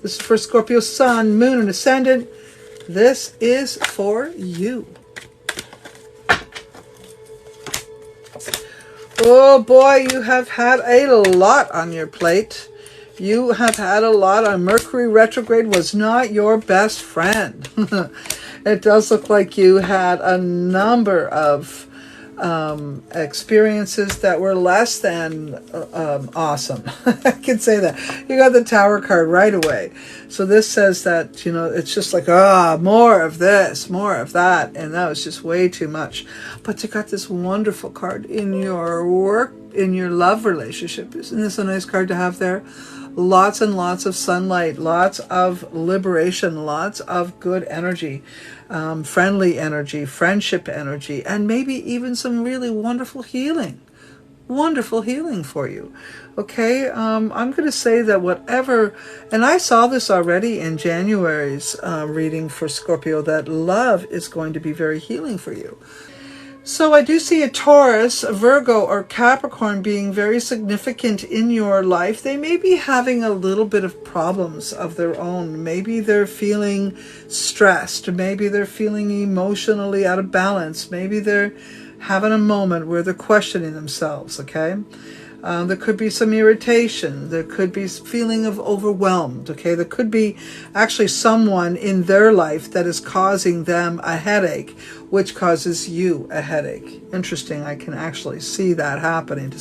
This is for Scorpio Sun, Moon, and Ascendant. This is for you. Oh boy, you have had a lot on your plate. You have had a lot on. Mercury retrograde was not your best friend. It does look like you had a number of experiences that were less than awesome. I can say that. You got the Tower card right away. So this says that, you know, it's just like, more of this, more of that. And that was just way too much. But you got this wonderful card in your work, in your love relationship. Isn't this a nice card to have there? Lots and lots of sunlight, lots of liberation, lots of good energy, friendly energy, friendship energy, and maybe even some really wonderful healing for you. Okay, I'm going to say that whatever, and I saw this already in January's reading for Scorpio, that love is going to be very healing for you. So I do see a Taurus, a Virgo, or Capricorn being very significant in your life. They may be having a little bit of problems of their own. Maybe they're feeling stressed. Maybe they're feeling emotionally out of balance. Maybe they're having a moment where they're questioning themselves, okay? There could be some irritation. There could be feeling of overwhelmed, okay? There could be actually someone in their life that is causing them a headache, which causes you a headache. Interesting, I can actually see that happening.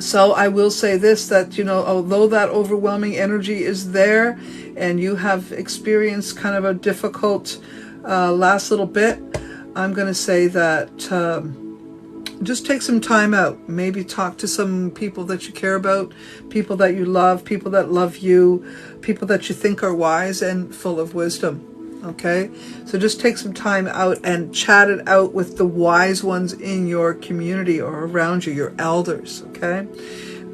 So I will say this, that, you know, although that overwhelming energy is there and you have experienced kind of a difficult last little bit, I'm going to say that just take some time out. Maybe talk to some people that you care about, people that you love, people that love you, people that you think are wise and full of wisdom. Okay, so just take some time out and chat it out with the wise ones in your community or around you, your elders. Okay,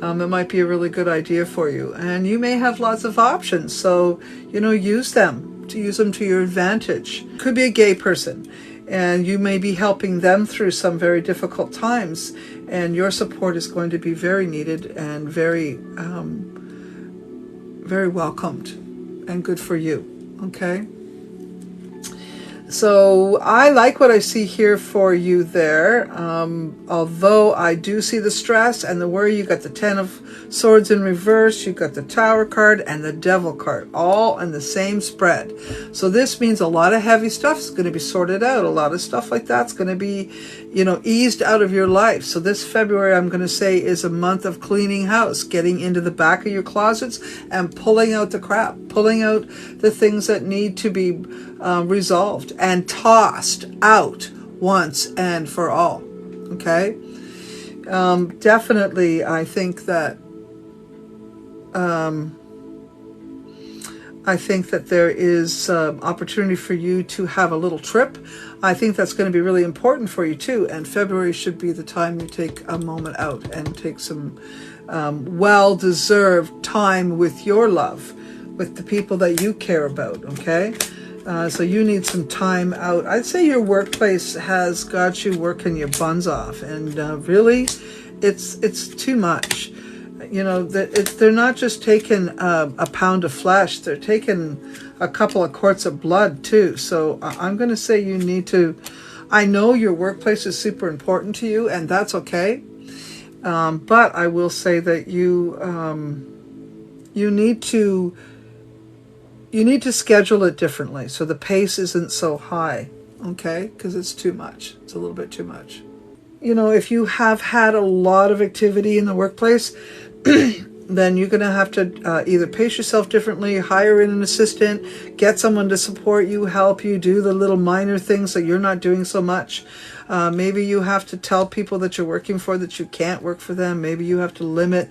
it might be a really good idea for you, and you may have lots of options. So, you know, use them to your advantage. Could be a gay person, and you may be helping them through some very difficult times, and your support is going to be very needed and very, very welcomed and good for you. Okay. So I like what I see here for you there. Although I do see the stress and the worry. You got the Ten of Swords in reverse. You got the Tower card and the Devil card, all in the same spread. So this means a lot of heavy stuff is going to be sorted out. A lot of stuff like that's going to be, you know, eased out of your life. So this February, I'm going to say, is a month of cleaning house, getting into the back of your closets and pulling out the crap, pulling out the things that need to be resolved and tossed out once and for all. Okay, definitely I think that there is opportunity for you to have a little trip. I think that's going to be really important for you too, and February should be the time you take a moment out and take some well-deserved time with your love, with the people that you care about. Okay, so you need some time out. I'd say your workplace has got you working your buns off, and really, it's too much. You know, they're not just taking a pound of flesh; they're taking a couple of quarts of blood too. So I'm going to say you need to. I know your workplace is super important to you, and that's okay. But I will say that you need to. You need to schedule it differently so the pace isn't so high, okay? Because it's too much. It's a little bit too much. You know, if you have had a lot of activity in the workplace, then you're going to have to either pace yourself differently, hire in an assistant, get someone to support you, help you do the little minor things that you're not doing so much. Maybe you have to tell people that you're working for that you can't work for them. Maybe you have to limit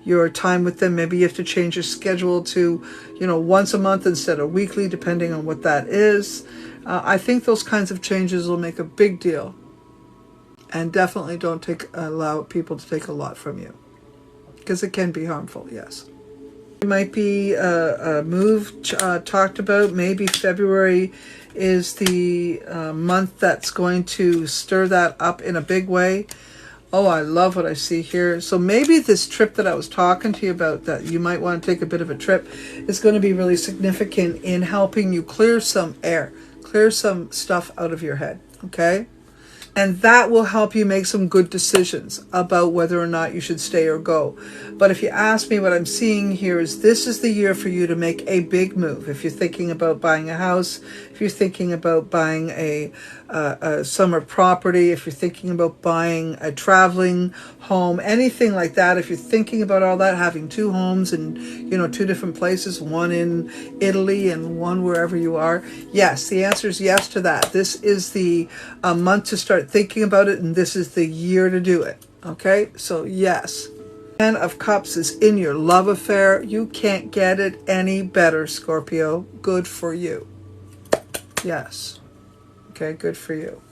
your time with them. Maybe you have to change your schedule to, you know, once a month instead of weekly, depending on what that is. I think those kinds of changes will make a big deal. And definitely don't allow people to take a lot from you, because it can be harmful, yes. There might be a move talked about. Maybe February is the month that's going to stir that up in a big way. Oh, I love what I see here. So maybe this trip that I was talking to you about, that you might want to take a bit of a trip, is going to be really significant in helping you clear some air, clear some stuff out of your head, okay? And that will help you make some good decisions about whether or not you should stay or go. But if you ask me, what I'm seeing here is this is the year for you to make a big move. If you're thinking about buying a house, if you're thinking about buying a summer property, if you're thinking about buying a traveling home, anything like that, if you're thinking about all that, having 2 homes in, you know, 2 different places, one in Italy and one wherever you are, yes, the answer is yes to that. This is the month to start thinking about it, and this is the year to do it. Okay, so yes. 10 of Cups is in your love affair. You can't get it any better, Scorpio. Good for you. Yes. Okay, good for you.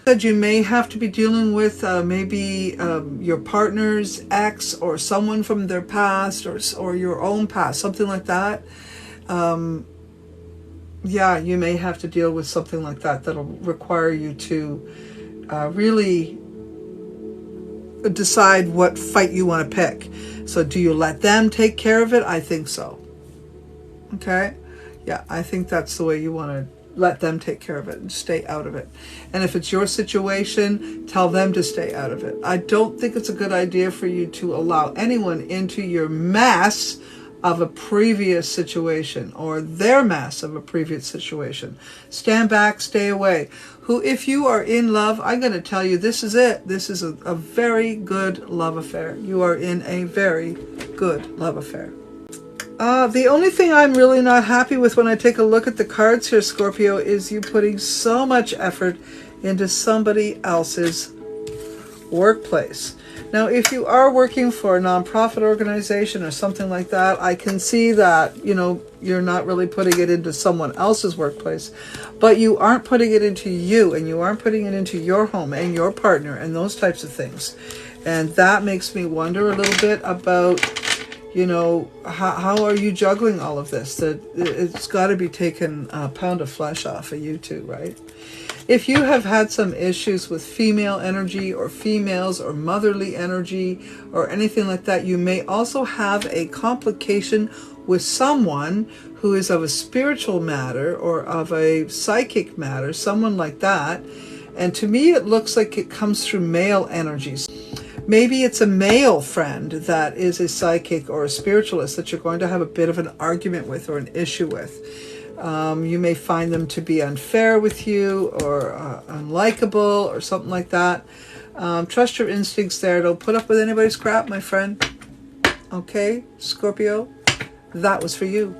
Said you may have to be dealing with maybe your partner's ex or someone from their past, or your own past, something like that. Yeah, you may have to deal with something like that that'll require you to really decide what fight you want to pick. So do you let them take care of it? I think so. Okay? Yeah, I think that's the way you want to let them take care of it and stay out of it. And if it's your situation, tell them to stay out of it. I don't think it's a good idea for you to allow anyone into your mess of a previous situation, or their mess of a previous situation. Stand back, stay away. If you are in love, I'm going to tell you, this is it. This is a very good love affair. You are in a very good love affair. The only thing I'm really not happy with when I take a look at the cards here, Scorpio, is you putting so much effort into somebody else's workplace. Now, if you are working for a nonprofit organization or something like that, I can see that, you know, you're not really putting it into someone else's workplace, but you aren't putting it into you, and you aren't putting it into your home and your partner and those types of things. And that makes me wonder a little bit about, you know, how are you juggling all of this? That it's got to be taking a pound of flesh off of you too, right? If you have had some issues with female energy or females or motherly energy or anything like that, you may also have a complication with someone who is of a spiritual matter or of a psychic matter, someone like that. And to me, it looks like it comes through male energies. Maybe it's a male friend that is a psychic or a spiritualist that you're going to have a bit of an argument with or an issue with. You may find them to be unfair with you or unlikable or something like that. Trust your instincts there. Don't put up with anybody's crap, my friend. Okay, Scorpio, that was for you.